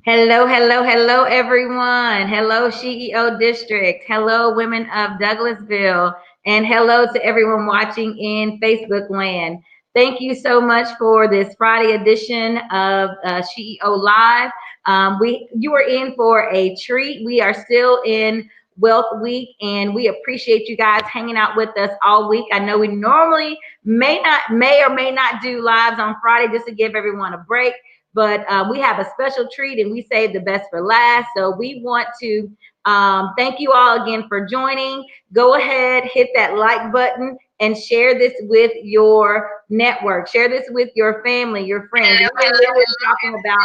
Hello, hello, hello, everyone. Hello, SheEO District. Hello, women of Douglasville. And hello to everyone watching in Facebook land. Thank you so much for this Friday edition of SheEO Live. You are in for a treat. We are still in Wealth Week, and we appreciate you guys hanging out with us all week. I know we normally may or may not do lives on Friday just to give everyone a break. But we have a special treat and we saved the best for last. So we want to thank you all again for joining. Go ahead, hit that like button and share this with your network. Share this with your family, your friends. We're literally talking about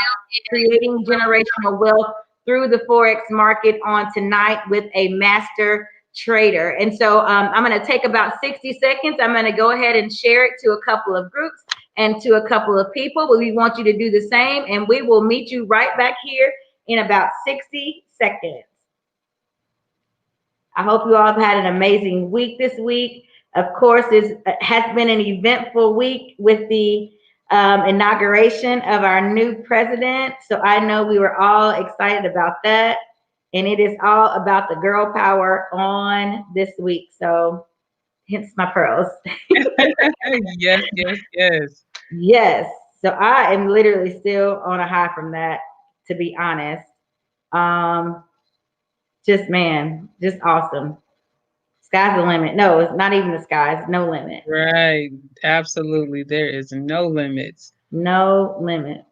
creating generational wealth through the Forex market on tonight with a master trader. And so I'm going to take about 60 seconds. I'm going to go ahead and share it to a couple of groups and to a couple of people, but we want you to do the same, and we will meet you right back here in about 60 seconds. I hope you all have had an amazing week this week. Of course, it has been an eventful week with the inauguration of our new president. So I know we were all excited about that. And it is all about the girl power on this week. So hence my pearls. Yes, yes, yes. Yes. So I am literally still on a high from that, to be honest. Um, just man, just awesome. Sky's the limit. No, it's not even the sky. It's no limit. Right. Absolutely. There is no limits. No limit.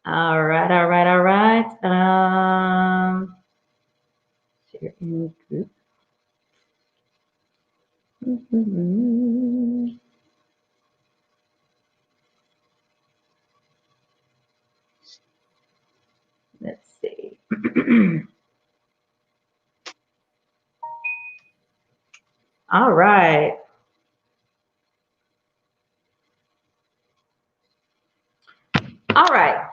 All right, all right, all right. Share in group. Let's see. All right. All right.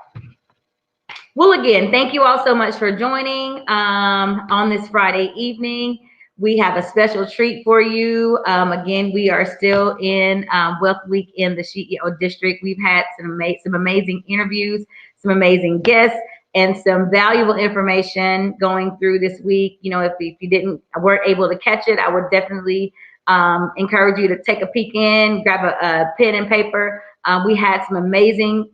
Well, again, thank you all so much for joining on this Friday evening. We have a special treat for you. Again, we are still in Wealth Week in the SheEO District. We've had some amazing interviews, some amazing guests, and some valuable information going through this week. You know, if you weren't able to catch it, I would definitely encourage you to take a peek in, grab a pen and paper. We had some amazing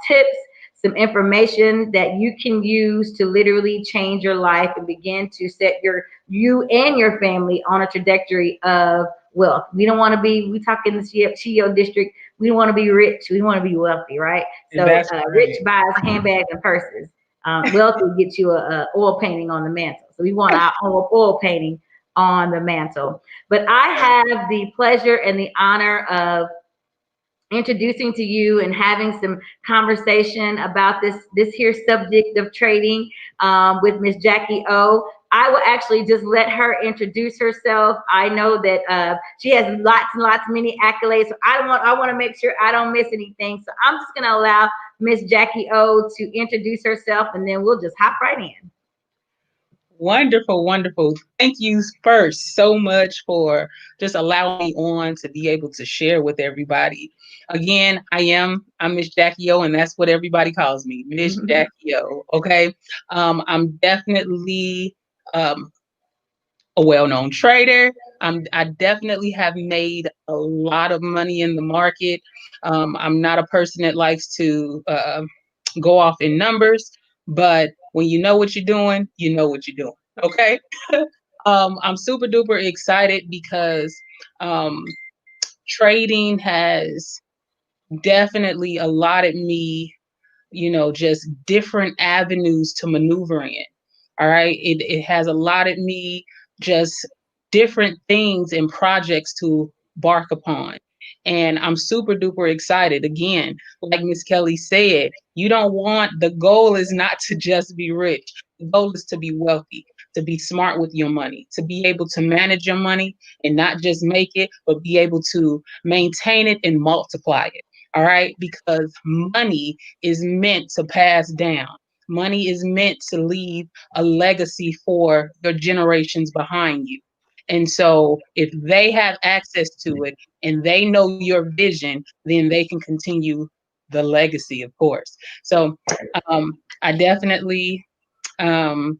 tips, some information that you can use to literally change your life and begin to set you and your family on a trajectory of wealth. We don't want to be, we talk in the SheEO district, we don't want to be rich, we want to be wealthy, right? So That's rich right. buys handbags and purses. Wealthy gets you a oil painting on the mantle. So we want our oil painting on the mantle. But I have the pleasure and the honor of introducing to you and having some conversation about this here subject of trading with Miss Jackie-o. I will actually just let her introduce herself. I know that she has lots and lots, many accolades. So I want to make sure I don't miss anything. So I'm just going to allow Miss Jackie-o to introduce herself, and then we'll just hop right in. Wonderful, wonderful. Thank you first so much for just allowing me on to be able to share with everybody. Again, I'm Miss Jackie-o, and that's what everybody calls me, Miss Jackie-o. Okay. I'm definitely a well-known trader. I definitely have made a lot of money in the market. I'm not a person that likes to go off in numbers, but when you know what you're doing, you know what you're doing. Okay. I'm super duper excited because um, trading has definitely allotted me, just different avenues to maneuver in. All right. It has allotted me just different things and projects to bark upon. And I'm super duper excited. Again, like Miss Kellye said, the goal is not to just be rich. The goal is to be wealthy, to be smart with your money, to be able to manage your money and not just make it, but be able to maintain it and multiply it. All right. Because money is meant to pass down. Money is meant to leave a legacy for your generations behind you. And so if they have access to it and they know your vision, then they can continue the legacy, of course. So I definitely um,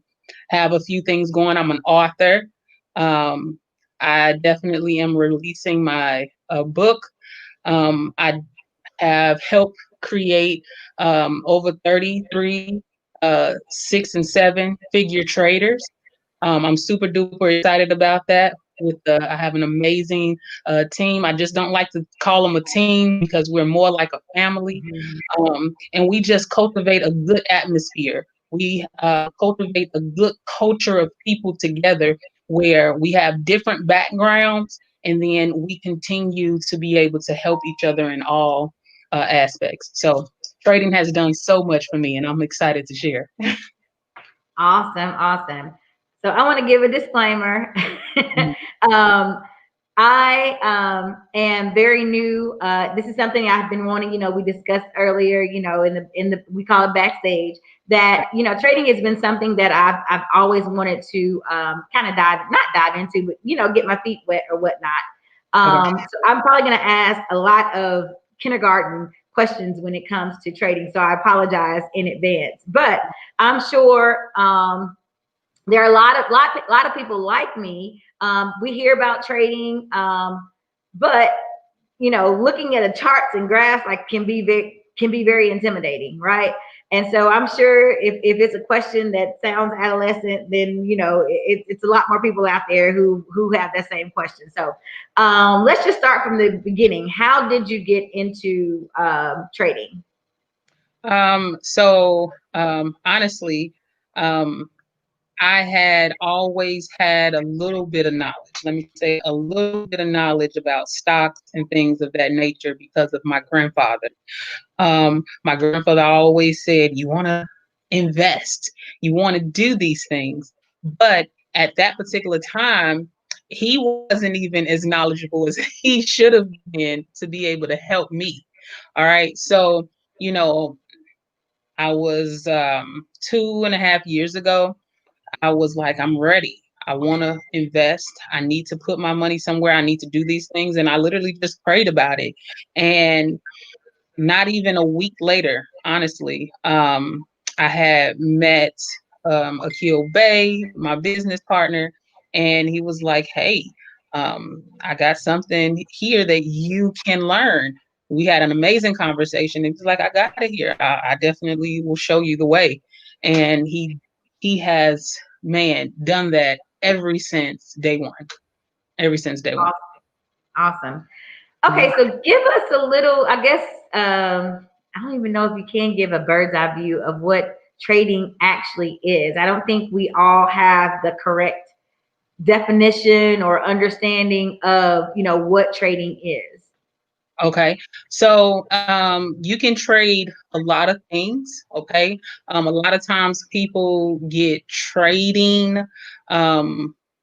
have a few things going. I'm an author. Um, I definitely am releasing my book. I have helped create over 33 6 and 7 figure traders. I'm super duper excited about that. I have an amazing team. I just don't like to call them a team because we're more like a family, and we just cultivate a good atmosphere. We cultivate a good culture of people together where we have different backgrounds, and then we continue to be able to help each other in all aspects. So trading has done so much for me, and I'm excited to share. Awesome, awesome. So I want to give a disclaimer. Mhm. um, I am very new. This is something I've been wanting. We discussed earlier. In the we call it backstage. That trading has been something that I've always wanted to kind of not dive into, but get my feet wet or whatnot. Okay. So I'm probably going to ask a lot of kindergarten questions when it comes to trading. So I apologize in advance, but I'm sure there are a lot of people like me. We hear about trading, but looking at the charts and graphs like can be very intimidating, right? And so I'm sure if it's a question that sounds adolescent, then it's a lot more people out there who have that same question. So let's just start from the beginning. How did you get into trading? Honestly, um, I had always had a little bit of knowledge. Let me say a little bit of knowledge about stocks and things of that nature because of my grandfather. My grandfather always said, "You want to invest, you want to do these things," but at that particular time, he wasn't even as knowledgeable as he should have been to be able to help me. All right, so you know, I was 2.5 years ago. I was like, I'm ready. I want to invest. I need to put my money somewhere. I need to do these things. And I literally just prayed about it. And not even a week later, honestly, I had met Akil Bay, my business partner, and he was like, "Hey, I got something here that you can learn." We had an amazing conversation. He was like, "I got it here. I definitely will show you the way." And he has, man, done that ever since day one. Ever since day one. Awesome. Mhm. Okay, so give us a little, I guess, I don't even know if you can give a bird's eye view of what trading actually is. I don't think we all have the correct definition or understanding of, what trading is. Okay. So you can trade a lot of things. Okay. A lot of times people get trading,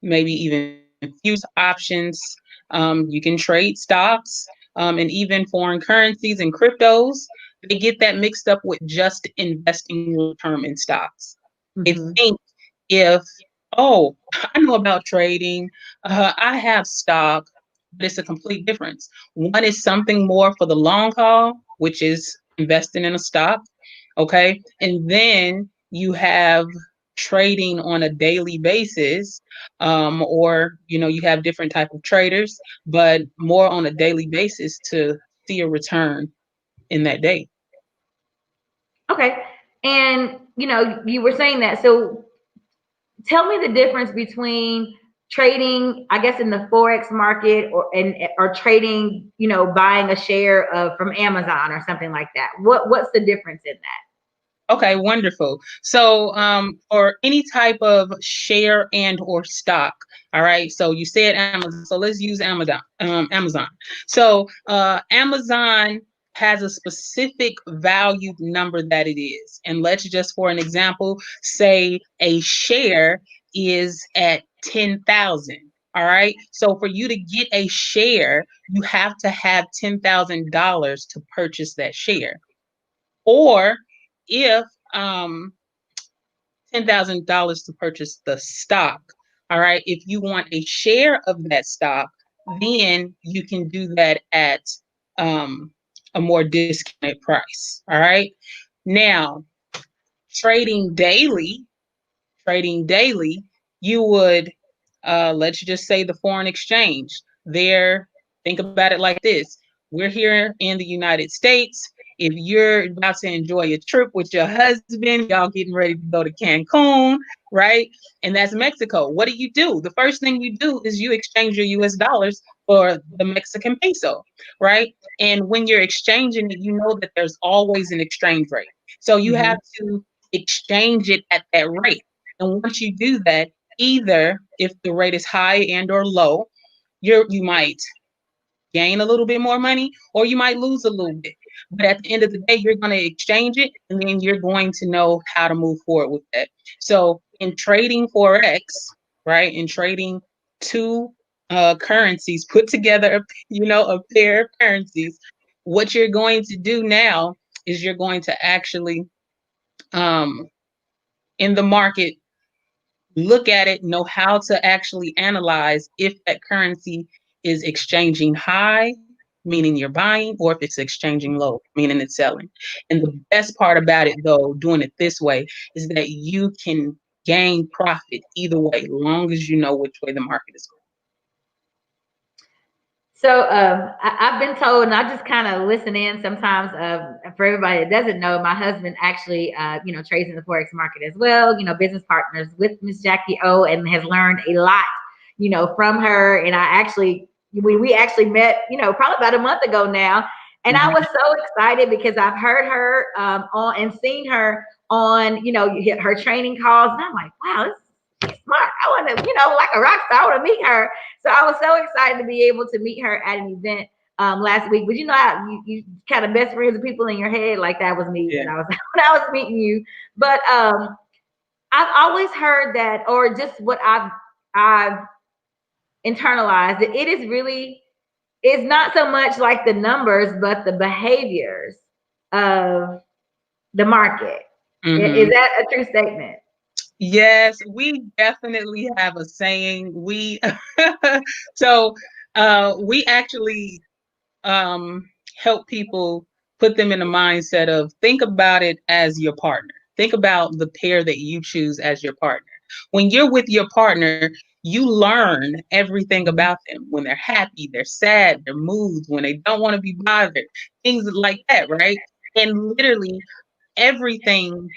maybe even futures options. You can trade stocks and even foreign currencies and cryptos. They get that mixed up with just investing long term in stocks. They Hmm. think if, oh, I know about trading, I have stock, but it's a complete difference. One is something more for the long haul, which is investing in a stock. Okay. And then you have trading on a daily basis, or you have different type of traders, but more on a daily basis to see a return in that day. Okay. And, you were saying that. So tell me the difference between trading, I guess, in the Forex market or trading, buying a share of from Amazon or something like that. What's the difference in that? Okay, wonderful. So, for any type of share and or stock, all right. So you said Amazon. So let's use Amazon. Amazon. So, Amazon has a specific value number that it is, and let's just, for an example, say a share is at 10,000. All right. So for you to get a share, you have to have $10,000 to purchase that share. Or if $10,000 to purchase the stock, all right, if you want a share of that stock, then you can do that at um, a more discounted price. All right. Now, trading daily, trading daily, you would, let's just say the foreign exchange. There, think about it like this. We're here in the United States. If you're about to enjoy a trip with your husband, y'all getting ready to go to Cancun, right? And that's Mexico. What do? The first thing you do is you exchange your US dollars for the Mexican peso, right? And when you're exchanging it, you know that there's always an exchange rate. So you Mm-hmm. have to exchange it at that rate. And once you do that, either if the rate is high and or low, you might gain a little bit more money or you might lose a little bit. But at the end of the day, you're going to exchange it and then you're going to know how to move forward with that. So in trading Forex, right, in trading two currencies put together, a pair of currencies, what you're going to do now is you're going to actually um, in the market look at it, know how to actually analyze if that currency is exchanging high, meaning you're buying, or if it's exchanging low, meaning it's selling. And the best part about it, though, doing it this way, is that you can gain profit either way, long as you know which way the market is So I've been told, and I just kind of listen in sometimes. For everybody that doesn't know, my husband actually, trades in the forex market as well. Business partners with MsJackie-o, and has learned a lot, from her. And I actually, we actually met, probably about a month ago now, and I going. was so excited because I've heard her on and seen her on, her training calls, and I'm like, wow, she's smart. I want to, like a rock star. I want to meet her. So I was so excited to be able to meet her at an event last week. But how you kind of best friends with people in your head, like that was me Yeah. when I was when I was meeting you. But I've always heard that, or just what I've internalized, that it is really, it's not so much like the numbers, but the behaviors of the market. Is Mm-hmm. that a true statement? Yes, we definitely have a saying. So we actually help people put them in a mindset of think about it as your partner. Think about the pair that you choose as your partner. When you're with your partner, you learn everything about them. When they're happy, they're sad, their moods, when they don't want to be bothered, things like that, right? And literally everything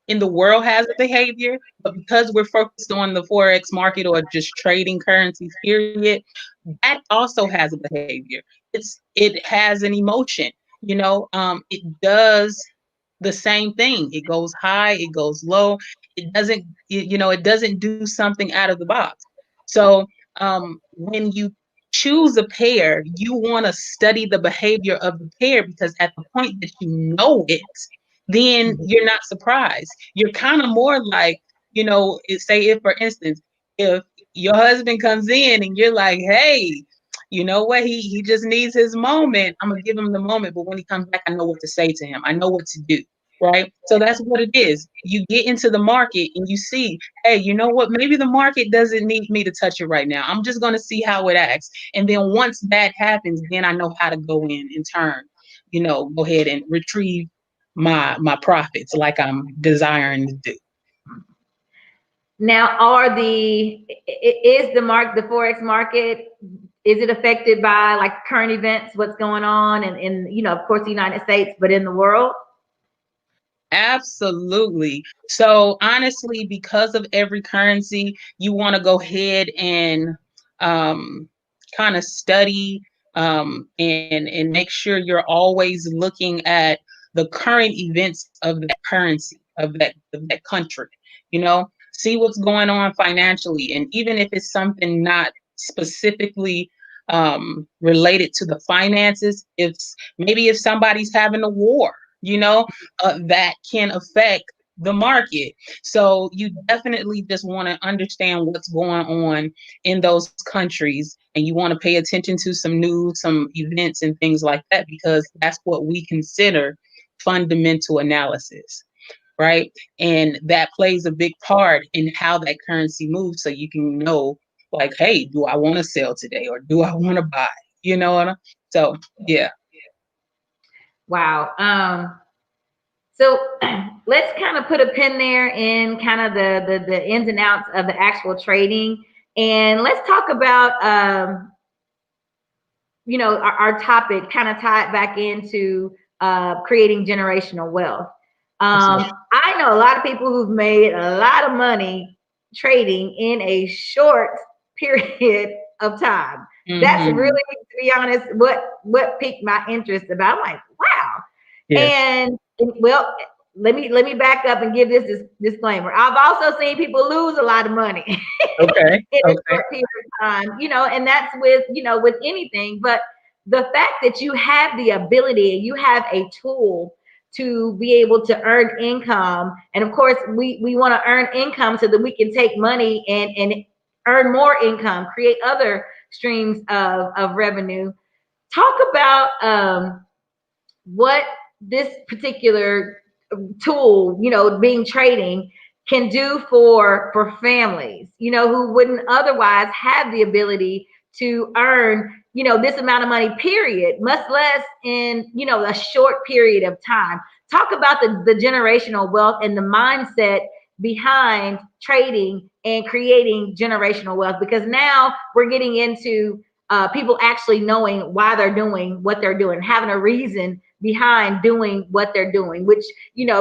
in the world has a behavior, but because we're focused on the Forex market or just trading currencies, period, that also has a behavior. It has an emotion, it does the same thing. It goes high, it goes low. It doesn't do something out of the box. So when you choose a pair, you want to study the behavior of the pair because at the point that you know it, then you're not surprised. You're kind of more like, say if for instance, if your husband comes in and you're like, hey, you know what? He just needs his moment. I'm gonna give him the moment, but when he comes back, I know what to say to him. I know what to do. Right. So that's what it is. You get into the market and you see, hey, you know what? Maybe the market doesn't need me to touch it right now. I'm just gonna see how it acts. And then once that happens, then I know how to go in turn, go ahead and retrieve my profits like I'm desiring to do. Now, is the forex market, is it affected by like current events, what's going on, and in of course the United States, but in the world? Absolutely. So honestly, because of every currency, you want to go ahead and um, kind of study and make sure you're always looking at the current events of that currency of that country. See what's going on financially, and even if it's something not specifically related to the finances, if somebody's having a war, that can affect the market. So you definitely just want to understand what's going on in those countries, and you want to pay attention to some news, some events, and things like that, because that's what we consider fundamental analysis, right? And that plays a big part in how that currency moves, so you can know, like, hey, do I want to sell today or do I want to buy? So yeah. Wow. So let's kind of put a pin there in kind of the ins and outs of the actual trading, and let's talk about our topic, kind of tie it back into creating generational wealth. Absolutely. I know a lot of people who've made a lot of money trading in a short period of time. That's really, Mm-hmm. to be honest, what piqued my interest about. I'm like, wow. Yes. And well, let me back up and give this disclaimer. I've also seen people lose a lot of money Okay. in a Okay. short period of time, and that's with, with anything. But the fact that you have the ability, you have a tool to be able to earn income. And of course, we want to earn income so that we can take money and earn more income, create other streams of revenue. Talk about what this particular tool, being trading, can do for families, who wouldn't otherwise have the ability to earn, this amount of money, period, much less in, a short period of time. Talk about the generational wealth and the mindset behind trading and creating generational wealth, because now we're getting into people actually knowing why they're doing what they're doing, having a reason behind doing what they're doing, which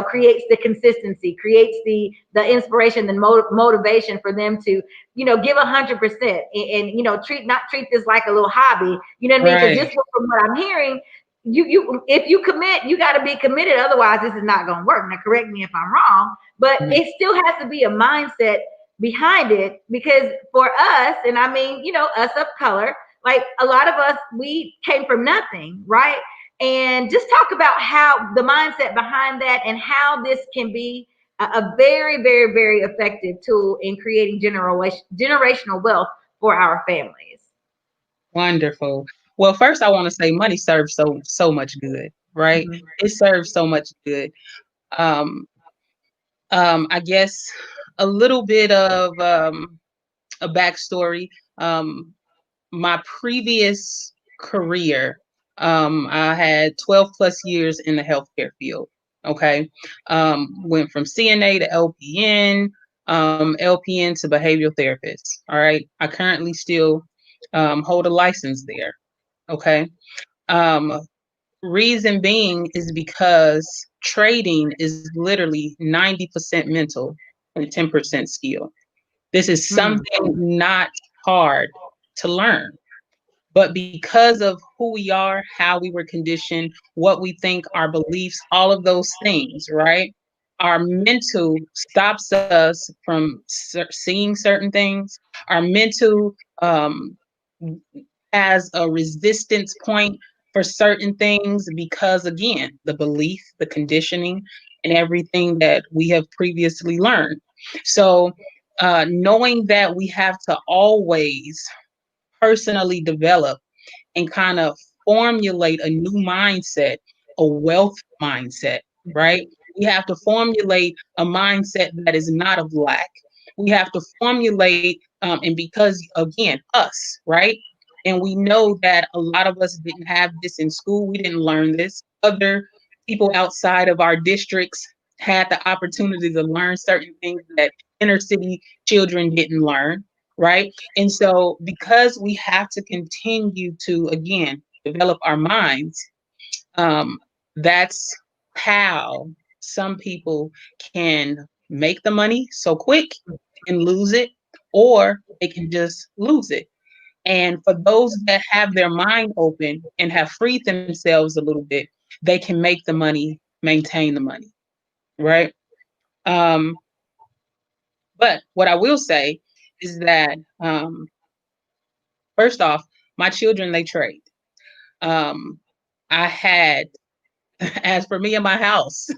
creates the consistency, creates the inspiration, the motivation for them to give 100%, and treat this like a little hobby. You know what I mean? Because Right. just from what I'm hearing, you if you commit, you got to be committed. Otherwise, this is not going to work. Now, correct me if I'm wrong, but Mhm. it still has to be a mindset behind it, because for us, and I mean, us of color, like a lot of us, we came from nothing, right? And just talk about how the mindset behind that, and how this can be a very, very, very effective tool in creating generational wealth for our families. Wonderful. Well, first I want to say money serves so much good, right? Mhm. It serves so much good. Um, I guess a little bit of a backstory. Um, my previous career, I had 12 plus years in the healthcare field. Okay. Went from CNA to LPN, LPN to behavioral therapist. All right. I currently still hold a license there. Okay. Um, Reason being is because trading is literally 90% mental and 10% skill. This is Mm. something not hard to learn. But because of who we are, how we were conditioned, what we think, our beliefs, all of those things, right? Our mental stops us from seeing certain things. Our mental has a resistance point for certain things because, again, the belief, the conditioning, and everything that we have previously learned. So, knowing that we have to always personally develop and kind of formulate a new mindset, a wealth mindset, right? We have to formulate a mindset that is not of lack. We have to formulate, and because again, us, right? And we know that a lot of us didn't have this in school. We didn't learn this. Other people outside of our districts had the opportunity to learn certain things that inner city children didn't learn, right? And so, because we have to continue to, again, develop our minds, um, that's how some people can make the money so quick and lose it, or they can just lose it. And for those that have their mind open and have freed themselves a little bit, they can make the money, maintain the money, right? Um, but what I will say is that, first off, my children, they trade. Um, I had, as for me and my house,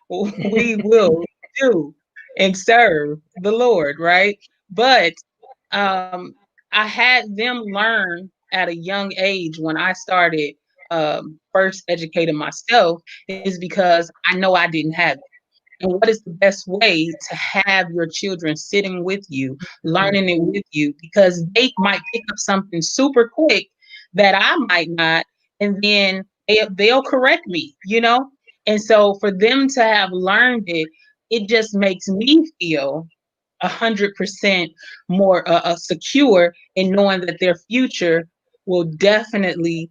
we will do and serve the Lord, right? But um, I had them learn at a young age when I started first educating myself, is because I know I didn't have it. And what is the best way to have your children sitting with you, learning it with you, because they might pick up something super quick that I might not. And then they'll correct me, you know? And so for them to have learned it, it just makes me feel 100% more secure in knowing that their future will definitely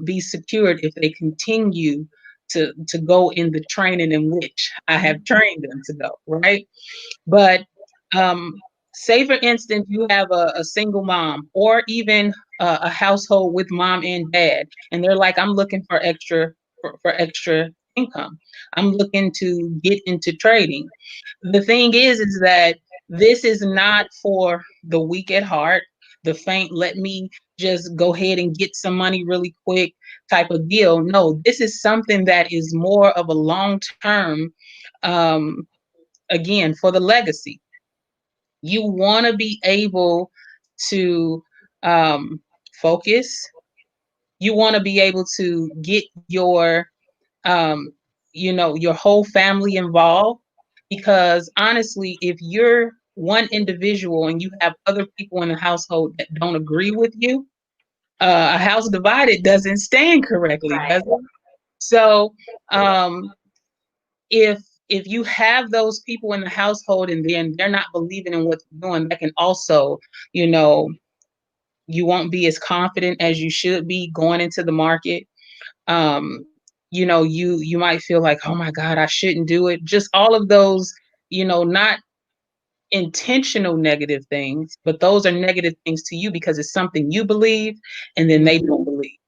be secured if they continue to go in the training in which I have trained them to go, right? But say, for instance, you have a single mom or even a household with mom and dad, and they're like, I'm looking for for extra income. I'm looking to get into trading. The thing is that this is not for the weak at heart, the faint, let me just go ahead and get some money really quick type of deal. No, this is something that is more of a long term, um, again, for the legacy. You want to be able to focus. You want to be able to get um, your whole family involved. Because honestly, if you're one individual and you have other people in the household that don't agree with you, a house divided doesn't stand correctly, Right. does it? So, um, if if you have those people in the household and then they're not believing in what you're doing, that can also, you know, you won't be as confident as you should be going into the market. You might feel like, oh my God, I shouldn't do it. Just all of those, not intentional negative things, but those are negative things to you because it's something you believe and then they don't believe.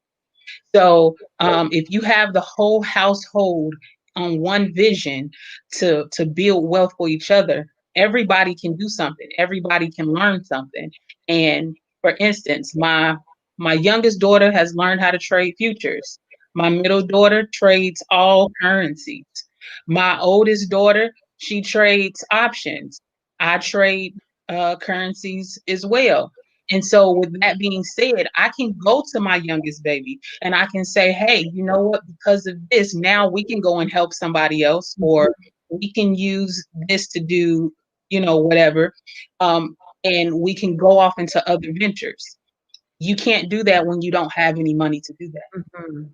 So if you have the whole household on one vision to build wealth for each other, everybody can do something. Everybody can learn something. And for instance, my youngest daughter has learned how to trade futures. My middle daughter trades all currencies. My oldest daughter, she trades options. I trade currencies as well. And so, with that being said, I can go to my youngest baby and I can say, hey, you know what? Because of this, now we can go and help somebody else, or we can use this to do, whatever. And we can go off into other ventures. You can't do that when you don't have any money to do that. Mhm.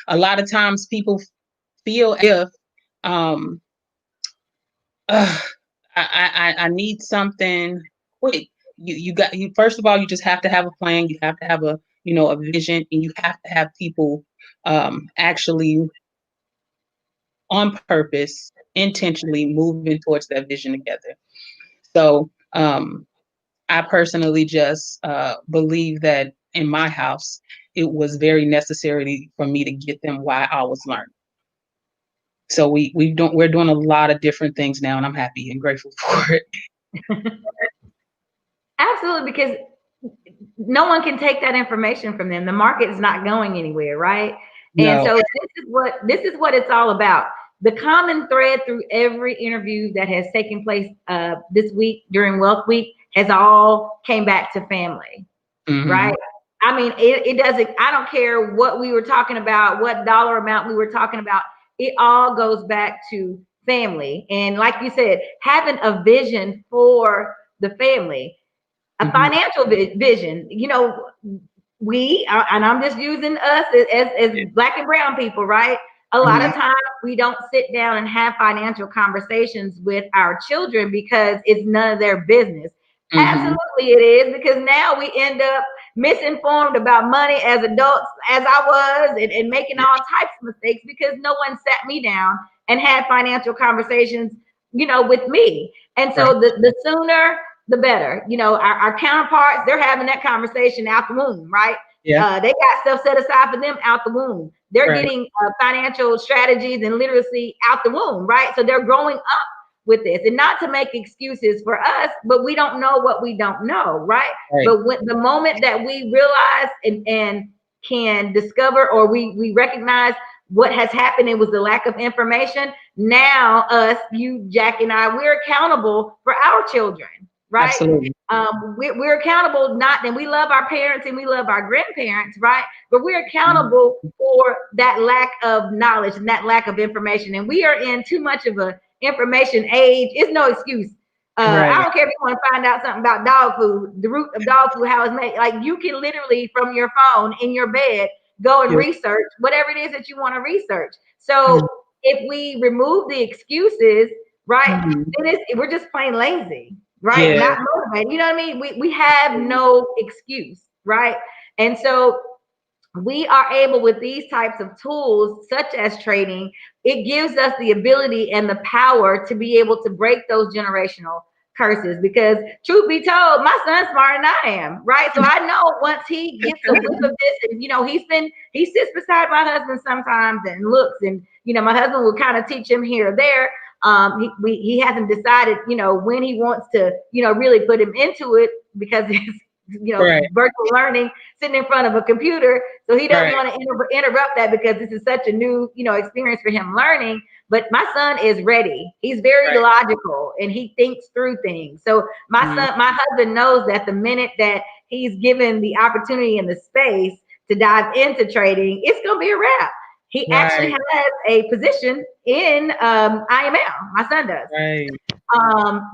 A lot of times people feel if, um, "Ugh, I need something quick." You first of all, you just have to have a plan. You have to have a vision, and you have to have people actually on purpose, intentionally moving towards that vision together. So I personally just believe that in my house, it was very necessary for me to get them while I was learning. So we're doing a lot of different things now, and I'm happy and grateful for it. Absolutely, because no one can take that information from them. The market is not going anywhere, right? And No. so this is what it's all about. The common thread through every interview that has taken place this week during Wealth Week has all came back to family, Hmm. right? I mean, it doesn't, I don't care what we were talking about, what dollar amount we were talking about. It all goes back to family. And like you said, having a vision for the family, a Hmm. financial vision. And I'm just using us as black and brown people, right? A lot of Hmm. times we don't sit down and have financial conversations with our children because it's none of their business. Hmm. Absolutely it is, because now we end up misinformed about money as adults, as I was, and making all types of mistakes because no one sat me down and had financial conversations, with me. And Right. so the sooner the better. Our counterparts, they're having that conversation out the womb, right? Yeah. They got stuff set aside for them out the womb. They're Right. getting financial strategies and literacy out the womb, right? So they're growing up with this, and not to make excuses for us, but we don't know what we don't know, right? Right. But when the moment that we realize and can discover, or we recognize what has happened, it was the lack of information. Now us, you, Jack, and I, we're accountable for our children, right? Absolutely. We're accountable, not, and we love our parents and we love our grandparents, right? But we're Mhm. accountable for that lack of knowledge and that lack of information. And we are in too much of a information age. It's no excuse. I Right. don't care if you want to find out something about dog food, the root of dog food, how it's made. Like, you can literally from your phone in your bed go and Yeah. research whatever it is that you want to research. Mhm. So if we remove the excuses, right, Mhm. then we're just plain lazy, right? Yeah. Not motivated. You know what I mean? We have no excuse, right? And so we are able, with these types of tools such as trading, it gives us the ability and the power to be able to break those generational curses. Because truth be told, my son's smarter than I am, right? So I know once he gets a whiff of this, and he sits beside my husband sometimes and looks, and my husband will kind of teach him here or there. He hasn't decided when he wants to really put him into it, because it's Right. virtual learning, sitting in front of a computer. So he doesn't Right. want to interrupt that, because this is such a new, experience for him learning. But my son is ready. He's very Right. logical and he thinks through things. So Mhm. my husband knows that the minute that he's given the opportunity and the space to dive into trading, it's going to be a wrap. He actually Right. has a position in IML. My son does. Right.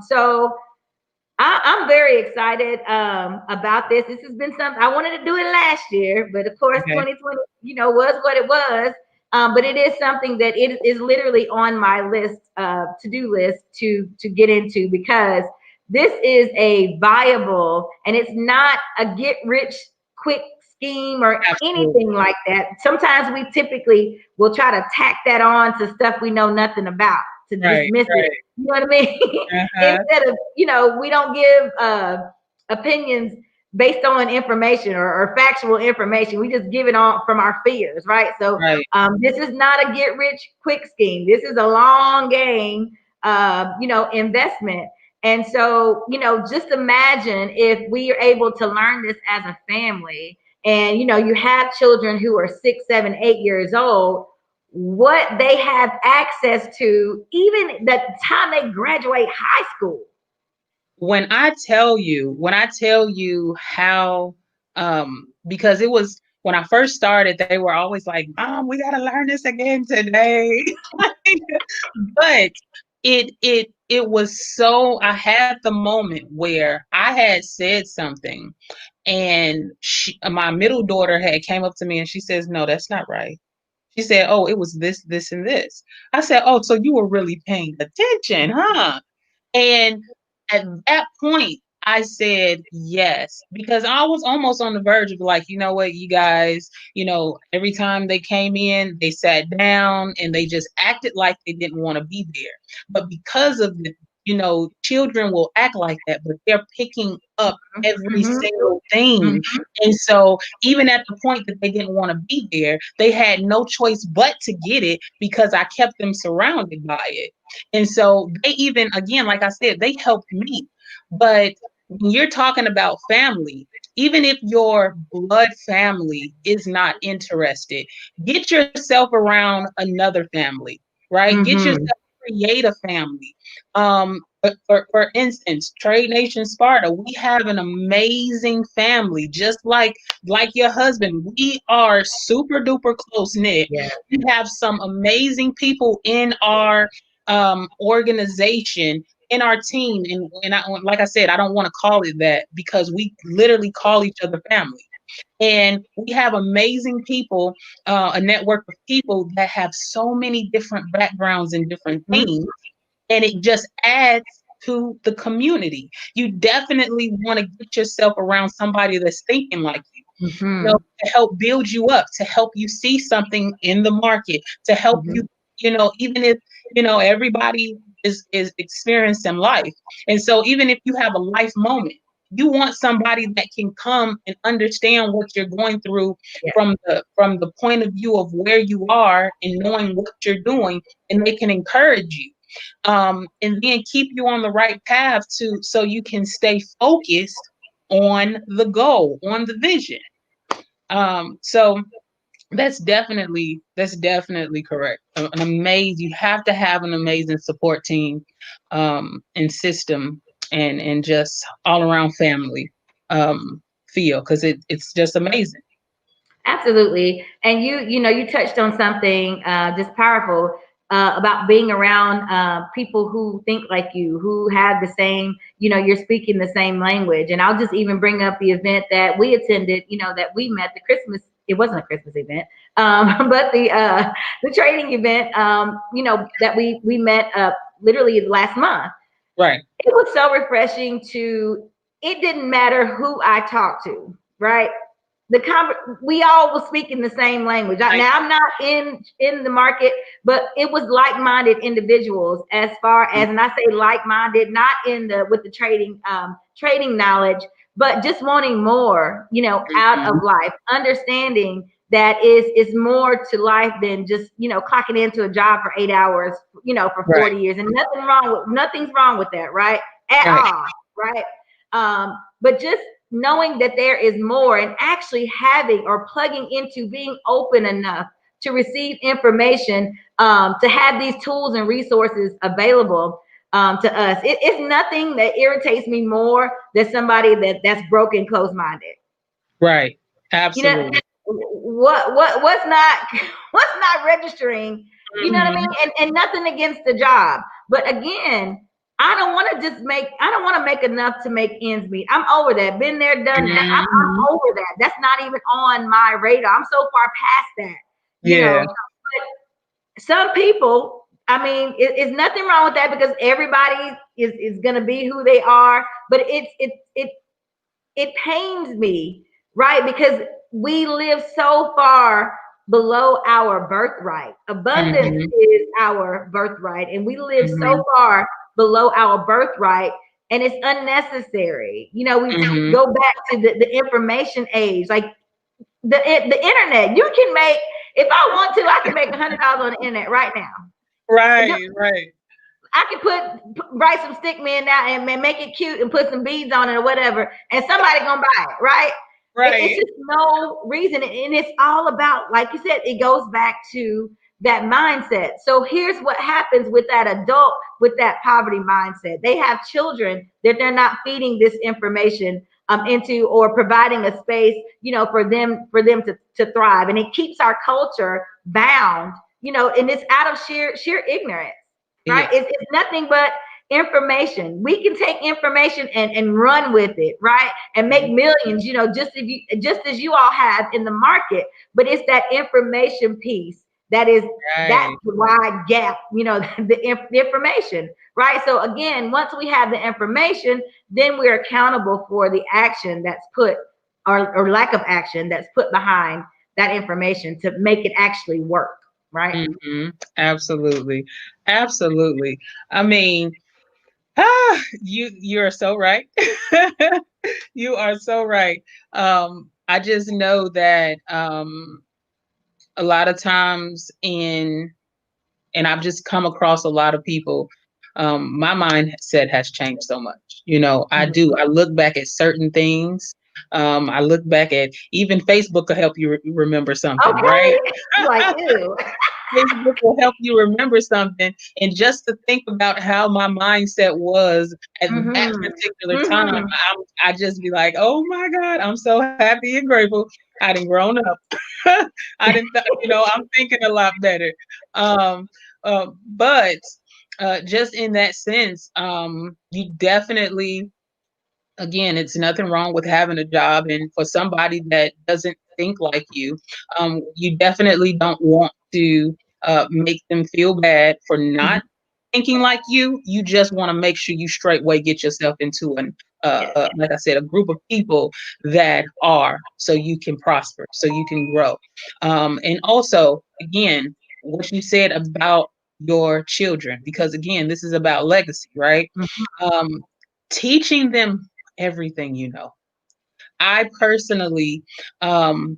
So I'm very excited about this. This has been something I wanted to do it last year, but of course, Okay. 2020, was what it was. But it is something that it is literally on my list, to-do list, to get into, because this is a viable, and it's not a get rich quick scheme or Absolutely. anything like that. Sometimes we typically will try to tack that on to stuff we know nothing about, to Right. dismiss it. Right. You know what I mean? Uh-huh. Instead of, we don't give opinions based on information, or factual information. We just give it on from our fears, right? So Right. this is not a get rich quick scheme. This is a long game, investment. And so, just imagine if we are able to learn this as a family, and you have children who are 6, 7, 8 years old, what they have access to, even the time they graduate high school. When I tell you how, because it was when I first started, they were always like, "Mom, we gotta learn this again today." But it was so, I had the moment where I had said something, and my middle daughter had came up to me and she says, "No, that's not right." She said, "Oh, it was this, this, and this." I said, "Oh, so you were really paying attention, huh?" And at that point, I said yes, because I was almost on the verge of like, you know what, you guys, every time they came in, they sat down and they just acted like they didn't want to be there. But because of the, children will act like that, but they're picking up every Mm-hmm. single thing. Mm-hmm. And so even at the point that they didn't want to be there, they had no choice but to get it because I kept them surrounded by it. And so they even, again, like I said, they helped me. But when you're talking about family, even if your blood family is not interested, get yourself around another family, right? Get yourself, Mm-hmm. create a family. For instance, Trade Nation Sparta, we have an amazing family, just like your husband. We are super duper close knit. Yeah. We have some amazing people in our organization, in our team, and like I said, I don't want to call it that because we literally call each other family. And we have amazing people, a network of people that have so many different backgrounds and different things, and it just adds to the community. You definitely want to get yourself around somebody that's thinking like you. Mm-hmm. To help build you up, to help you see something in the market, to help Mm-hmm. you, even if, everybody is experiencing life. And so even if you have a life moment, you want somebody that can come and understand what you're going through Yeah. from the point of view of where you are and knowing what you're doing, and they can encourage you. And then keep you on the right path so you can stay focused on the goal, on the vision. So that's definitely correct. You have to have an amazing support team, and system, and just all around family, feel, because it's just amazing. Absolutely. And you touched on something just powerful, about being around people who think like you, who have the same, you're speaking the same language. And I'll just even bring up the event that we attended, that we met, the Christmas it wasn't a Christmas event, but the trading event, that we met up literally last month. Right. It was so refreshing it didn't matter who I talked to, right? We all were speaking the same language. Now I'm not in the market, but it was like-minded individuals as far as, and I say like-minded, not with the trading knowledge, but just wanting more, out of life, understanding that is more to life than just, clocking into a job for 8 hours, for Right. 40 years. And nothing's wrong with that, right? At Right. all, right? But just knowing that there is more and actually having or plugging into being open enough to receive information, to have these tools and resources available to us. It's nothing that irritates me more than somebody that's broken, closed-minded. Right. You know, Absolutely. what's not what's not registering, you know what I Mhm. mean? And nothing against the job. But again, I don't want to make enough to make ends meet. I'm over that. Been there, done that. I'm Mhm. over that. That's not even on my radar. I'm so far past that, Yeah. But some people, I mean, it's nothing wrong with that because everybody is gonna be who they are. But it pains me, right? Because we live so far below our birthright. Abundance Mhm. is our birthright, and we live so Mhm. far below our birthright, and it's unnecessary. We Mhm. go back to the information age, like the internet. You can make, if I want to, I can make $100 on the internet right now. Right. Right. I can write some stick man now and make it cute and put some beads on it or whatever, and somebody gonna buy it, right? It's Right. just no reason, and it's all about, like you said, it goes back to that mindset. So here's what happens with that adult with that poverty mindset. They have children that they're not feeding this information into, or providing a space, for them to thrive, and it keeps our culture bound, and it's out of sheer ignorance, right? Yeah. It's nothing but information. We can take information and run with it, right? And make millions, just as you all have in the market. But it's that information piece that's Right. the wide gap, the information, right? So again, once we have the information, then we're accountable for the action that's put, or lack of action that's put behind that information to make it actually work, right? Absolutely. Absolutely. I mean, you're so right. You are so right. I just know that a lot of times and I've just come across a lot of people. My mindset has changed so much. I do. I look back at certain things. I look back at even Facebook to help you remember something, right? Okay. Like, ew. Facebook will help you remember something. And just to think about how my mindset was at that Mm-hmm. particular time, Mm-hmm. I just be like, oh my God, I'm so happy and grateful. I didn't grown up. I didn't, I'm thinking a lot better. Um, but just in that sense, you definitely, again, it's nothing wrong with having a job. And for somebody that doesn't think like you definitely don't want to make them feel bad for not thinking like you. You just want to make sure you straightway get yourself into like I said, a group of people that are, so you can prosper, so you can grow. And also, again, what you said about your children, because again, this is about legacy, right? Um, Teaching them everything you know. I personally, um,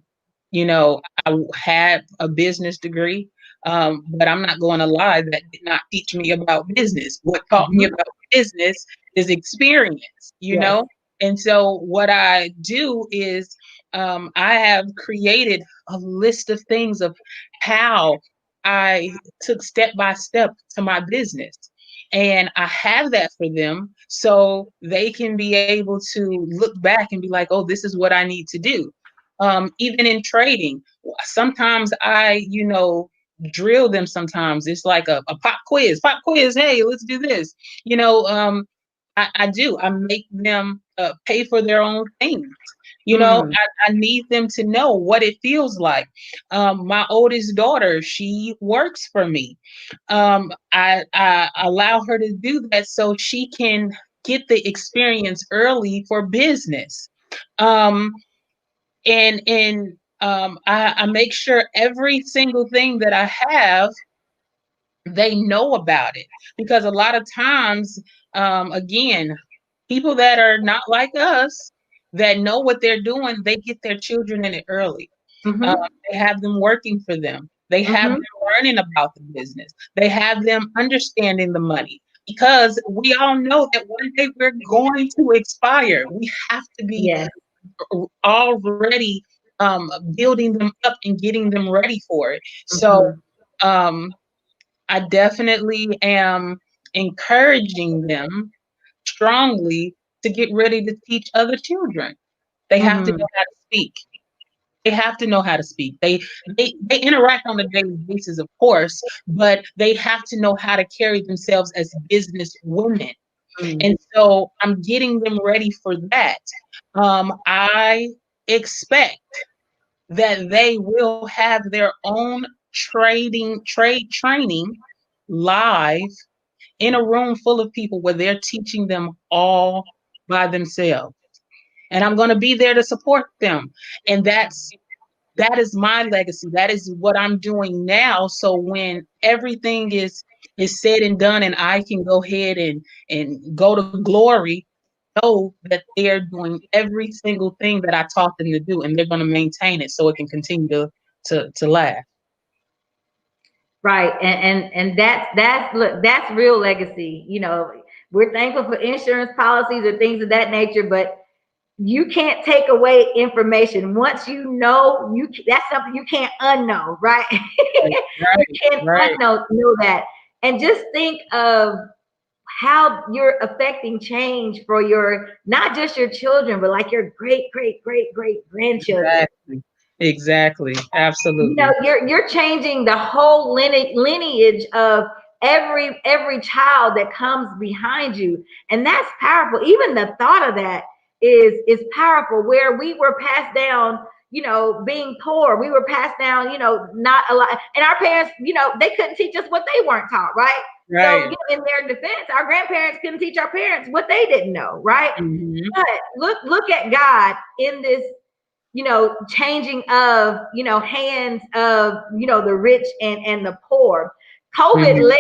I had a business degree, but I'm not going to lie, that did not teach me about business. What taught me Mm-hmm. about business is experience, Yes. And so what I do is I have created a list of things of how I took step by step to my business. And I have that for them so they can be able to look back and be like, oh, this is what I need to do. Even in trading, sometimes drill them sometimes. It's like a pop quiz. Pop quiz, hey, let's do this. I do. I make them pay for their own things. You know, Mm. I need them to know what it feels like. My oldest daughter, she works for me. I allow her to do that so she can get the experience early for business. Um, and I make sure every single thing that I have, they know about it, because a lot of times, again, people that are not like us, that know what they're doing, they get their children in it early. um, Mm-hmm. they have them working for them, they have Mm-hmm. them learning about the business, they have them understanding the money, because we all know that one day we're going to expire. We have to be Yes. already building them up and getting them ready for it. So Mm-hmm. um, I definitely am encouraging them strongly to get ready to teach other children. They have to Mm-hmm. know how to speak. They have to know how to speak. They interact on a daily basis, of course, but they have to know how to carry themselves as business women. Mm. And so I'm getting them ready for that. I expect that they will have their own trade training live in a room full of people where they're teaching them all by themselves. And I'm going to be there to support them. And that is my legacy. That is what I'm doing now. So when everything is said and done and I can go ahead and go to glory, know that they are doing every single thing that I taught them to do, and they're going to maintain it so it can continue to last. Right. And that's look, that's real legacy. You know, we're thankful for insurance policies or things of that nature, but you can't take away information. Once you know, that's something you can't unknow, right? Right, You right, can't right. know that. And just think of how you're affecting change for your, not just your children, but like your great grandchildren. Exactly. Exactly. You know, Absolutely. you're changing the whole lineage of every child that comes behind you, and that's powerful. Even the thought of that is powerful. Where we were passed down, you know, being poor, we were passed down, you know, not a lot, and our parents, you know, they couldn't teach us what they weren't taught, right? So, you Right. know, in their defense, our grandparents couldn't teach our parents what they didn't know, right? Hmm. But look at God in this, you know, changing of, you know, hands of, you know, the rich and the poor. COVID Hmm.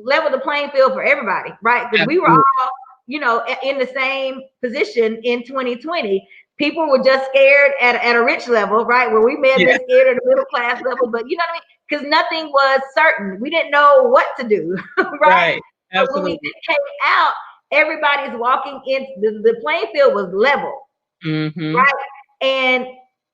leveled the playing field for everybody, right? Because we were Absolutely. all, you know, in the same position in 2020. People were just scared at a rich level, right? Where we may have Yeah. been scared at a middle class level, but you know what I mean? Because nothing was certain. We didn't know what to do, right? Right. But when we Absolutely. came out, everybody's walking in, the playing field was level, Hmm. right? And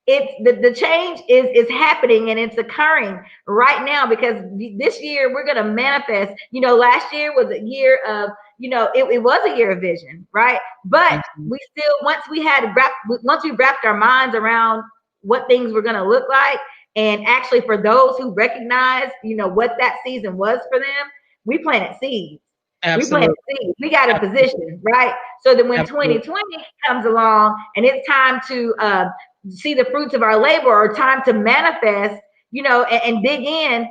it's the change is happening and it's occurring right now, because this year we're going to manifest. You know, last year was a year of, you know, it was a year of vision, right? But Hmm. we still, once we wrapped our minds around what things were going to look like, and actually for those who recognize, you know, what that season was for them, we planted seeds. We planted Absolutely. seeds. We got in Absolutely. position, right? So that when Absolutely. 2020 comes along and it's time to see the fruits of our labor, or time to manifest, you know, and dig in,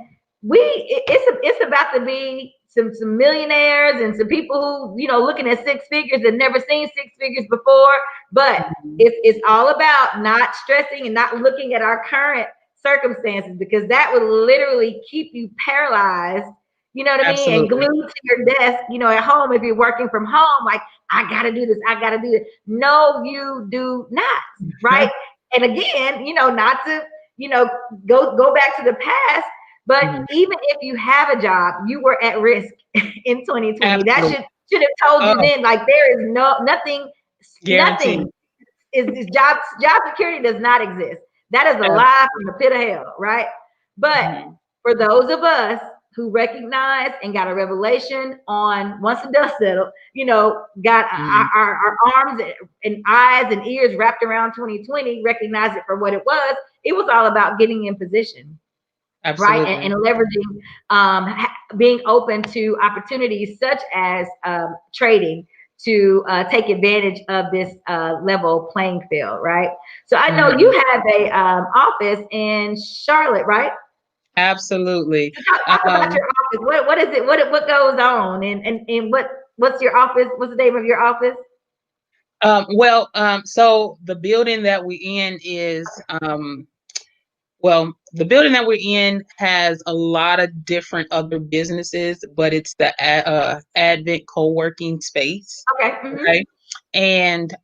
it's about to be some millionaires and some people who, you know, looking at six figures and never seen six figures before. But Mhm. it's all about not stressing and not looking at our current circumstances, because that would literally keep you paralyzed, you know what I mean, and Absolutely. glued to your desk, you know, at home. If you're working from home, like, I gotta do this, I gotta do this. No, you do not, right? And again, you know, not to, you know, go back to the past, but Mhm. even if you have a job, you were at risk in 2020. That Absolutely. should have told you Oh, then, like, there is nothing guaranteed. is job security does not exist. That is a lie from the Absolutely. pit of hell, right? But Mhm. for those of us who recognize and got a revelation on, once the dust settled, you know, got Mhm. our arms and eyes and ears wrapped around 2020, recognize it for what it was all about getting in position, right? Absolutely. And leveraging, being open to opportunities such as trading, to take advantage of this level playing field, right? So I know Mhm. you have a office in Charlotte, right? Absolutely. So talk about your office. What is it? What goes on? And what's your office? What's the name of your office? So the building that we're in is the building that we're in has a lot of different other businesses, but it's the Advent co-working space. Okay. Okay. And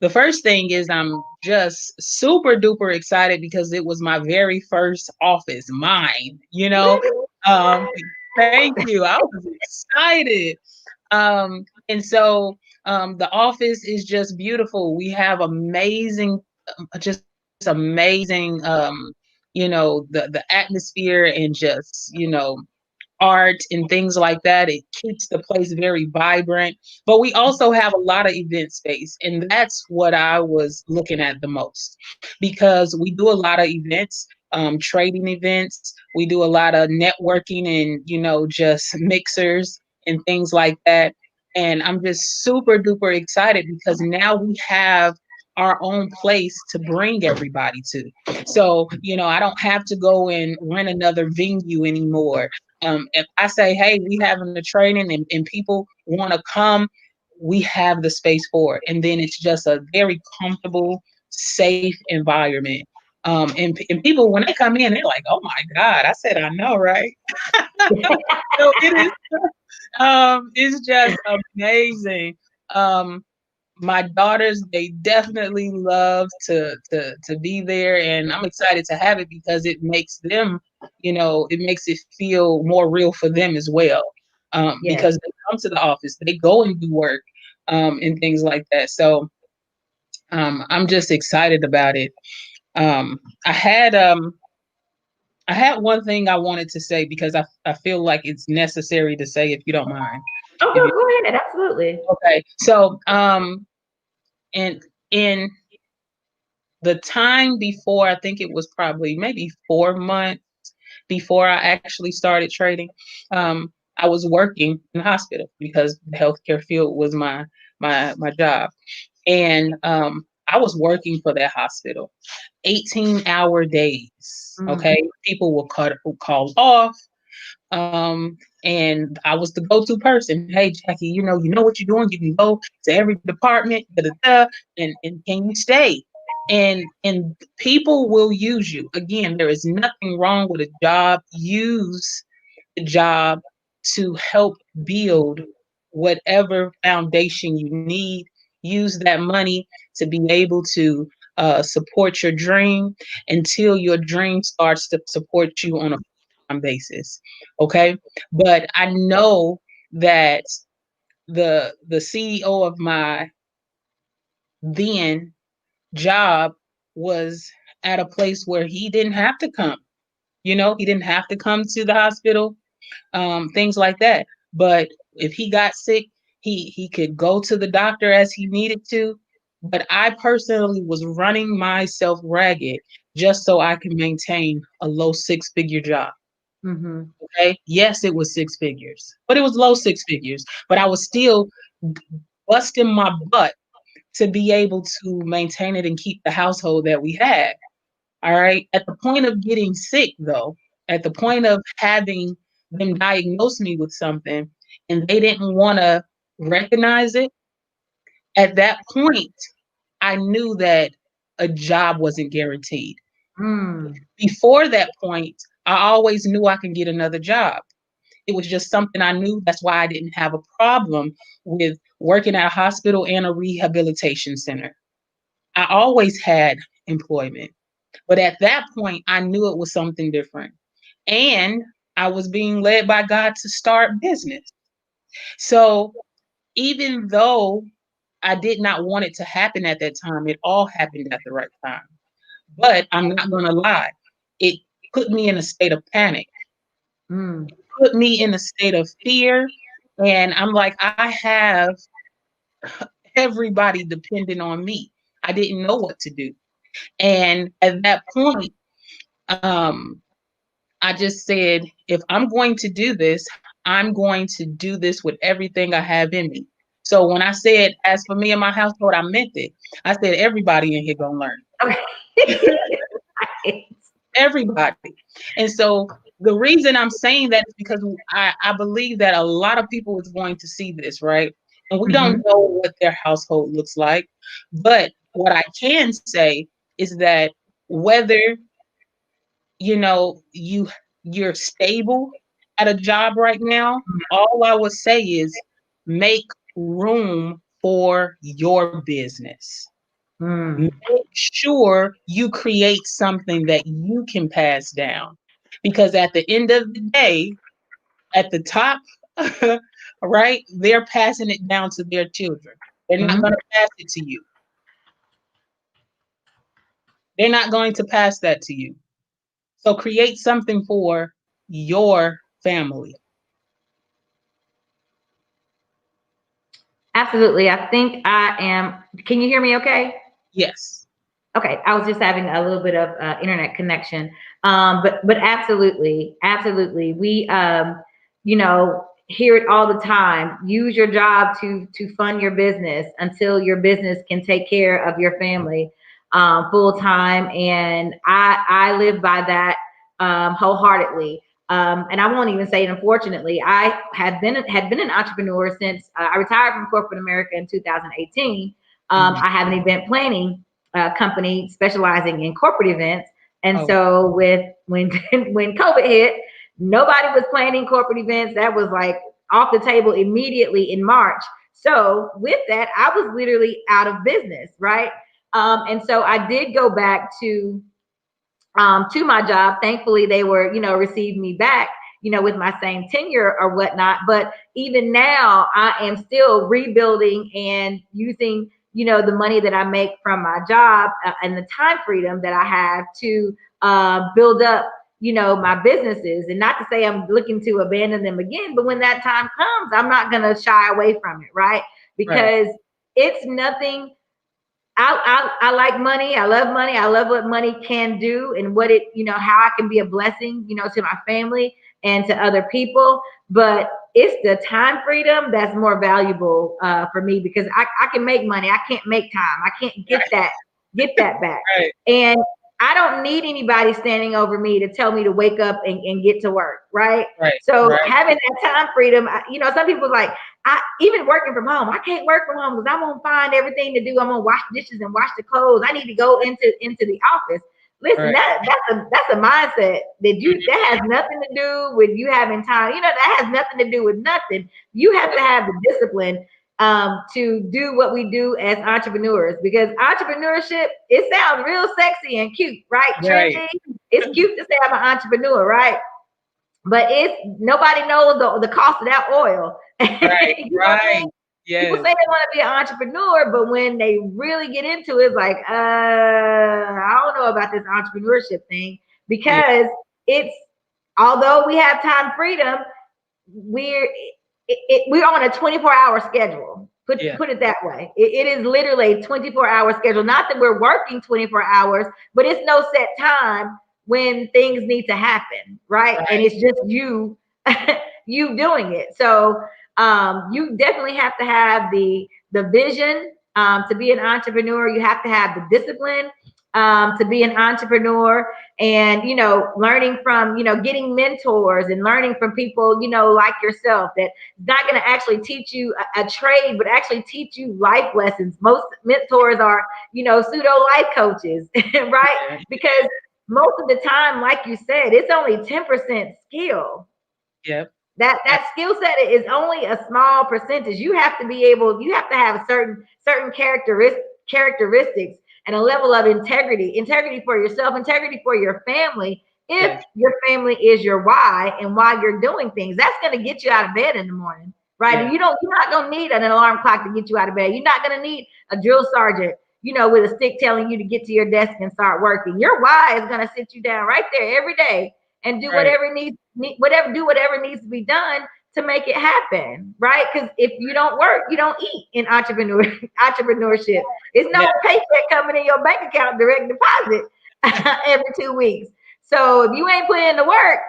the first thing is I'm just super duper excited because it was my very first office, mine, you know. Really? Um, Thank you. I was excited. And so the office is just beautiful. We have amazing, just amazing, the atmosphere and just, art and things like that. It keeps the place very vibrant. But we also have a lot of event space. And that's what I was looking at the most because we do a lot of events, trading events. We do a lot of networking and, just mixers and things like that. And I'm just super duper excited because now we have our own place to bring everybody to. So, I don't have to go and rent another venue anymore. If I say, hey, we having a training and people want to come, we have the space for it. And then it's just a very comfortable, safe environment. And people, when they come in, they're like, oh my God. I said, I know, right? So it's just amazing. Um, my daughters, they definitely love to be there, and I'm excited to have it because it makes them, it makes it feel more real for them as well. Yes. Because they come to the office, they go and do work, and things like that. So I'm just excited about it. Um, I had I had one thing I wanted to say because I feel like it's necessary to say if you don't mind. Oh, If you go ahead. Absolutely. Okay. So and in the time before, I think it was probably maybe 4 months before I actually started trading, I was working in the hospital because the healthcare field was my job. And I was working for that hospital, 18-hour days. Mm. Okay. People will call off. And I was the go-to person. Hey, Jackie, you know what you're doing. You can go to every department, da, da, da, and can you stay? And people will use you. Again, there is nothing wrong with a job. Use the job to help build whatever foundation you need. Use that money to be able to support your dream until your dream starts to support you on a full-time basis. Okay. But I know that the CEO of my then job was at a place where he didn't have to come. He didn't have to come to the hospital, things like that. But if he got sick, he could go to the doctor as he needed to. But I personally was running myself ragged just so I could maintain a low six-figure job. Mm-hmm. Okay. Yes, it was six figures, but it was low six figures. But I was still busting my butt to be able to maintain it and keep the household that we had. All right. At the point of getting sick, though, at the point of having them diagnose me with something and they didn't want to recognize it, at that point, I knew that a job wasn't guaranteed. Mm. Before that point, I always knew I could get another job. It was just something I knew. That's why I didn't have a problem with working at a hospital and a rehabilitation center. I always had employment. But at that point, I knew it was something different. And I was being led by God to start business. So even though I did not want it to happen at that time, it all happened at the right time. But I'm not going to lie, it put me in a state of panic, Mm. put me in a state of fear. And I'm like, I have everybody depending on me. I didn't know what to do. And at that point, um, I just said, if I'm going to do this, I'm going to do this with everything I have in me. So when I said, as for me and my household, I meant it. I said, everybody in here gonna learn. Okay. Everybody. And so the reason I'm saying that is because I believe that a lot of people is going to see this, right? And we don't Mhm. know what their household looks like. But what I can say is that whether you're stable at a job right now, all I would say is make room for your business. Make Mm. sure you create something that you can pass down, because at the end of the day, at the top, right, they're passing it down to their children. They're not going Mhm. to pass it to you. They're not going to pass that to you. So create something for your family. Absolutely. I think I am. Can you hear me okay? Yes. Okay, I was just having a little bit of internet connection, but absolutely, absolutely, we hear it all the time. Use your job to fund your business until your business can take care of your family full time, and I live by that wholeheartedly. And I won't even say it. Unfortunately, I had been an entrepreneur since I retired from corporate America in 2018. Mhm. I have an event planning company specializing in corporate events. And Oh, so when when COVID hit, nobody was planning corporate events. That was like off the table immediately in March. So with that, I was literally out of business, right? And so I did go back to my job. Thankfully, they were, received me back, with my same tenure or whatnot. But even now, I am still rebuilding and using, the money that I make from my job and the time freedom that I have to build up, my businesses. And not to say I'm looking to abandon them again, but when that time comes, I'm not going to shy away from it, right? right, Because it's nothing. I like money. I love money. I love what money can do and what it, how I can be a blessing, to my family and to other people. But it's the time freedom that's more valuable for me, because I can make money. I can't make time. I can't get that back. right, And I don't need anybody standing over me to tell me to wake up and get to work. Right. right, So right, having that time freedom, some people like, I even working from home, I can't work from home because I'm gonna find everything to do. I'm gonna wash dishes and wash the clothes. I need to go into the office. Listen, right. that's a mindset that has nothing to do with you having time. That has nothing to do with nothing. You have to have the discipline to do what we do as entrepreneurs, because entrepreneurship, it sounds real sexy and cute, right? Right, Trendy. It's cute to say I'm an entrepreneur, right? But it's nobody knows the cost of that oil. right, You know what I right. mean? People Yes, say they want to be an entrepreneur, but when they really get into it, it's like, I don't know about this entrepreneurship thing, yeah, because it's, although we have time freedom, we're we're on a 24-hour schedule. Put yeah, put it that way. It is literally a 24-hour schedule. Not that we're working 24 hours, but it's no set time when things need to happen, right? And right, it's just you you doing it. So you definitely have to have the vision to be an entrepreneur. You have to have the discipline to be an entrepreneur, and learning from, getting mentors and learning from people, like yourself, that not going to actually teach you a trade, but actually teach you life lessons. Most mentors are, pseudo life coaches, right? yeah, Because most of the time, like you said, it's only 10% skill. yep, That skill set is only a small percentage. You have to be able, you have to have certain characteristics and a level of integrity for yourself, integrity for your family. If yes, your family is your why and why you're doing things, that's going to get you out of bed in the morning, right? yeah, And you're not going to need an alarm clock to get you out of bed. You're not going to need a drill sergeant, with a stick telling you to get to your desk and start working. Your why is going to sit you down right there every day and do right, whatever needs to be done to make it happen, right? Because if you don't work, you don't eat in entrepreneurship. It's yeah, no paycheck coming in your bank account, direct deposit every 2 weeks. So if you ain't putting in the work,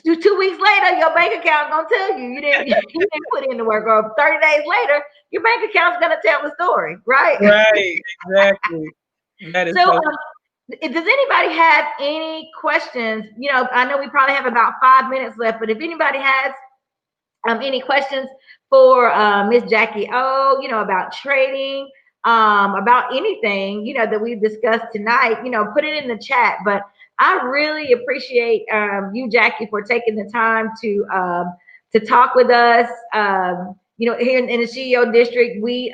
2 weeks later, your bank account gonna tell you didn't you didn't put in the work, or 30 days later, your bank account's gonna tell the story, right? Right, exactly. That is So, so does anybody have any questions? I know we probably have about 5 minutes left, but if anybody has any questions for Miss Jackie O, about trading, about anything, that we've discussed tonight, put it in the chat. But I really appreciate you, Jackie, for taking the time to talk with us. Here in the SheEO district, we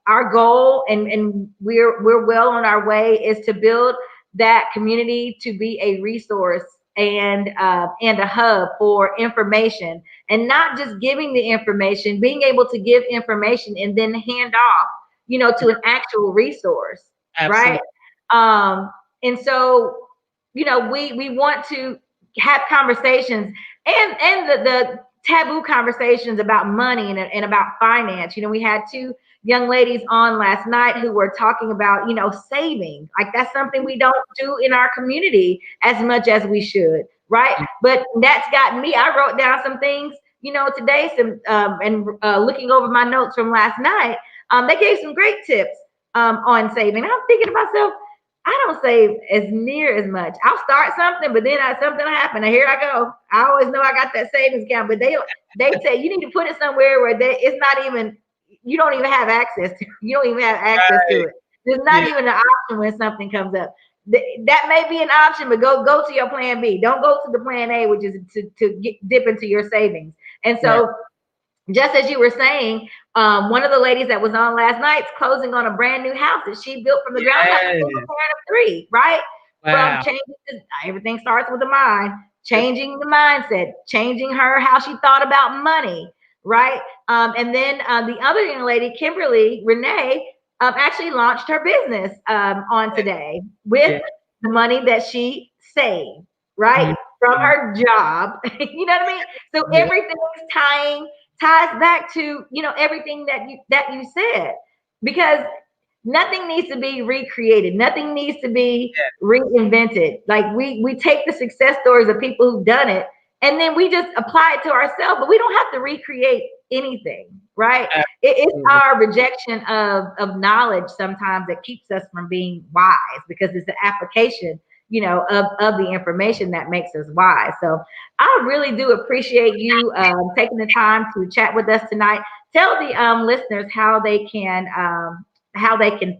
our goal, and we're well on our way, is to build that community to be a resource and a hub for information, and not just giving the information, being able to give information and then hand off, to an actual resource, right? absolutely. Um, and so, we want to have conversations, and the taboo conversations about money and about finance. We had two young ladies on last night who were talking about, saving. Like, that's something we don't do in our community as much as we should, right? But that's gotten me. I wrote down some things, today, and looking over my notes from last night, they gave some great tips on saving. I'm thinking to myself, I don't save as near as much. I'll start something, but then something will happen, and here I go. I always know I got that savings account, but they say you need to put it somewhere where it's not even, you don't even have access to. You don't even have access to Right. it. There's not Yeah. even an option when something comes up. That may be an option, but go to your plan B. Don't go to the plan A, which is to dip into your savings. And Right. so, just as you were saying, one of the ladies that was on last night's closing on a brand new house that she built from the ground up, a single Yes. parent of three, right? From Wow. changing, everything starts with the mind, changing the mindset, changing how she thought about money, right? And then the other young lady, Kimberly Renee, actually launched her business on today with Yeah. the money that she saved, right? From Mhm. her job. You know what I mean? So Yeah. everything is ties back to, everything that you said, because nothing needs to be recreated, nothing needs to be Yeah. reinvented. Like, we take the success stories of people who've done it, and then we just apply it to ourselves, but we don't have to recreate anything, right? It's Absolutely. our rejection of knowledge sometimes that keeps us from being wise, because it's the application, of the information that makes us wise. So I really do appreciate you taking the time to chat with us tonight. Tell the listeners how they can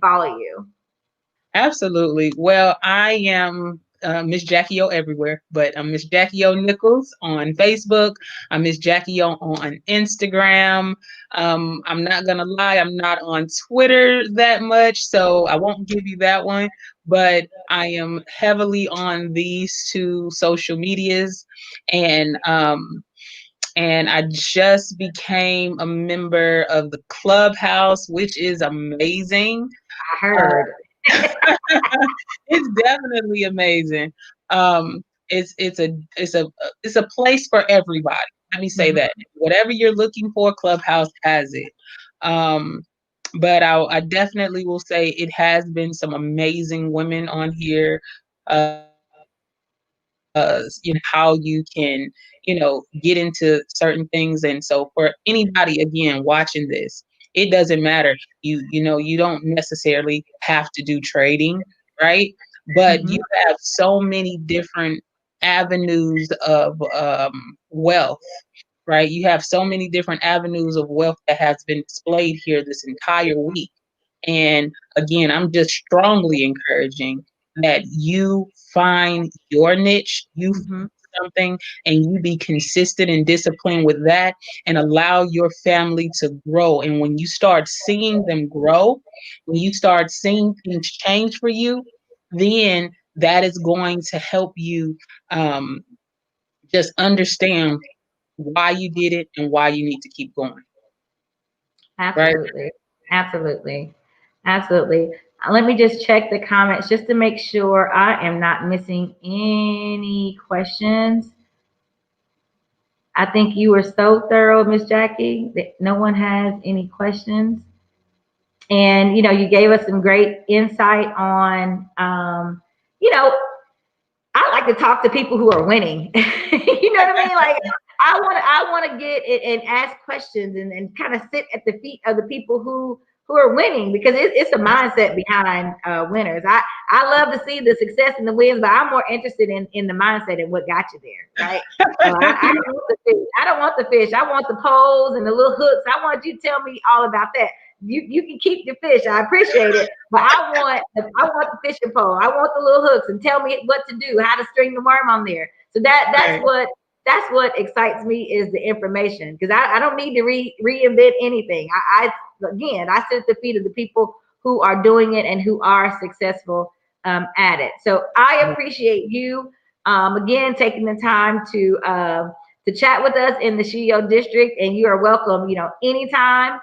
follow you. Absolutely. Well, I am Miss Jackie-o everywhere, but I'm Miss Jackie-o Nichols on Facebook. I'm Miss Jackie-o on Instagram. I'm not gonna lie, I'm not on Twitter that much, so I won't give you that one. But I am heavily on these two social medias, and I just became a member of the Clubhouse, which is amazing. I heard. It's definitely amazing. It's a place for everybody. Let me say that. Mhm. Whatever you're looking for, Clubhouse has it. Um, but I definitely will say it has been some amazing women on here. How you can, get into certain things. And so for anybody again watching this, it doesn't matter. You don't necessarily have to do trading, right? But you Mhm. have so many different avenues of wealth, right? You have so many different avenues of wealth that has been displayed here this entire week. And again, I'm just strongly encouraging that you find your niche, you Mhm. find something, and you be consistent and disciplined with that, and allow your family to grow. And when you start seeing them grow, when you start seeing things change for you, then that is going to help you um, just understand why you did it and why you need to keep going. Right? Absolutely. Absolutely. Absolutely. Let me just check the comments just to make sure I am not missing any questions. I think you were so thorough, Miss Jackie, that no one has any questions. And you gave us some great insight on, you know, I like like to talk to people who are winning. You know what I mean? Like I want to get it and ask questions and kind of sit at the feet of the people who are winning, because it's a mindset behind winners. I love to see the success and the wins, but I'm more interested in the mindset and what got you there, right? I don't want the fish. I don't want the fish. I want the poles and the little hooks. I want you to tell me all about that. You can keep your fish. I appreciate it, but I want the fishing pole. I want the little hooks, and tell me what to do, how to string the worm on there. So that's what excites me, is the information, because I don't need to reinvent anything. Again, I sit at the feet of the people who are doing it and who are successful at it. So I appreciate you again taking the time to chat with us in the SheEO district, and you are welcome, anytime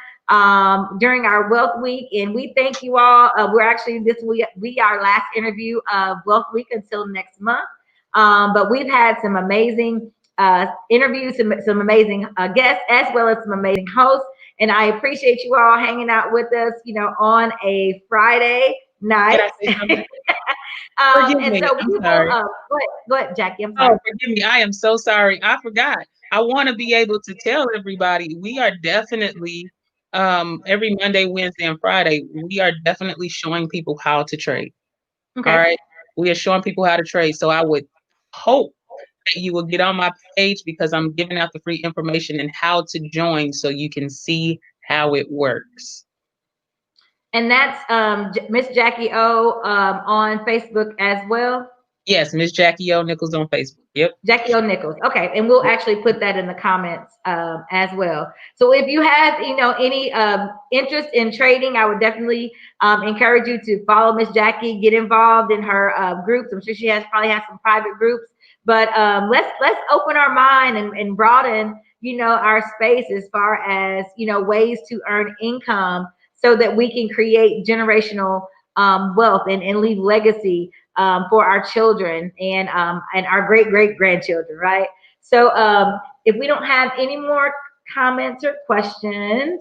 during our Wealth Week. And we thank you all. We're actually, this will be our last interview of Wealth Week until next month. But we've had some amazing interviews, some amazing guests, as well as some amazing hosts. And I appreciate you all hanging out with us, on a Friday night. Forgive And me. so I'm we sorry. will, go ahead, Jackie. I'm sorry. Oh, forgive me. I am so sorry. I forgot. I want to be able to tell everybody we are definitely every Monday, Wednesday, and Friday, we are definitely showing people how to trade. Okay. All right. We are showing people how to trade. So I would hope that you will get on my page, because I'm giving out the free information and how to join so you can see how it works. And that's MsJackie-o on Facebook as well. Yes, MsJackie-o Nichols on Facebook. Yep. Jackie-o Nichols. Okay, and we'll actually put that in the comments as well. So if you have, any interest in trading, I would definitely encourage you to follow Miss Jackie, get involved in her groups. I'm sure she probably has some private groups. But let's open our mind and broaden, our space as far as, ways to earn income, so that we can create generational wealth and leave legacy for our children and our great grandchildren, right? So if we don't have any more comments or questions,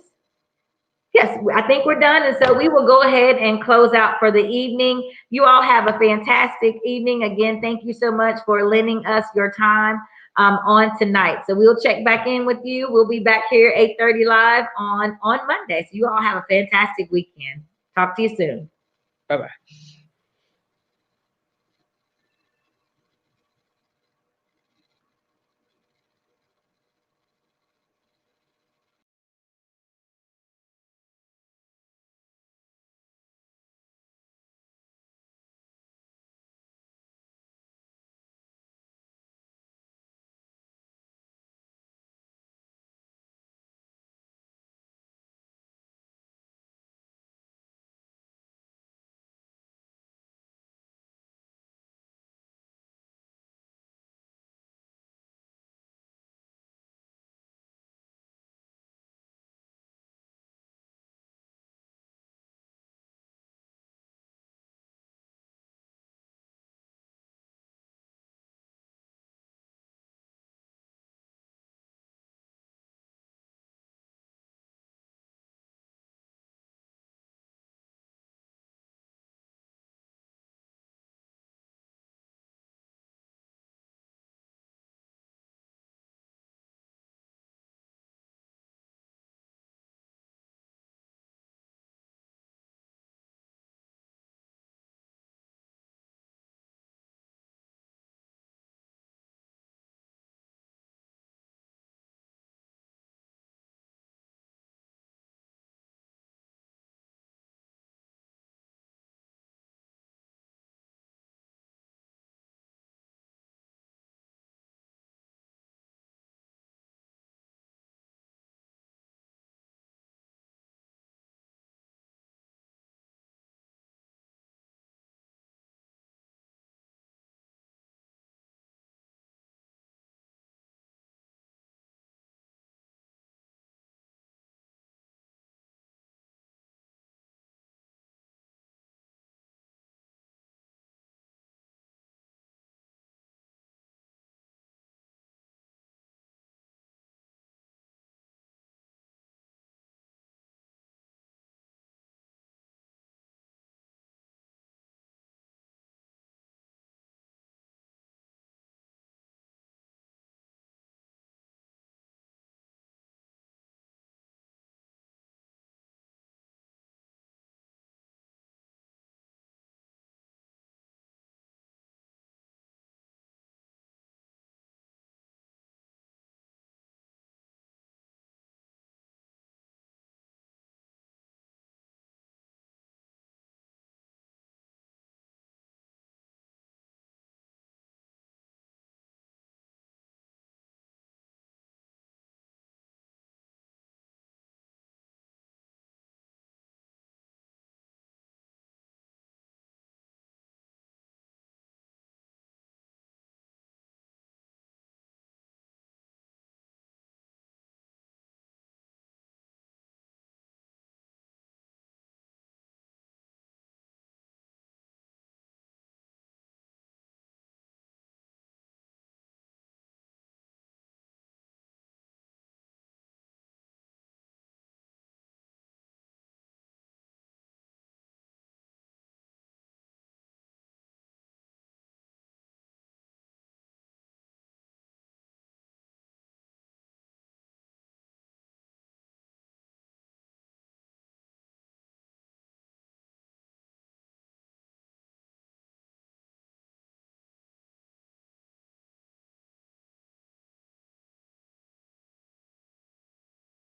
yes, I think we're done. And so we will go ahead and close out for the evening. You all have a fantastic evening. Again, thank you so much for lending us your time on tonight. So we'll check back in with you. We'll be back here 8:30 live on Monday. So you all have a fantastic weekend. Talk to you soon. Bye-bye.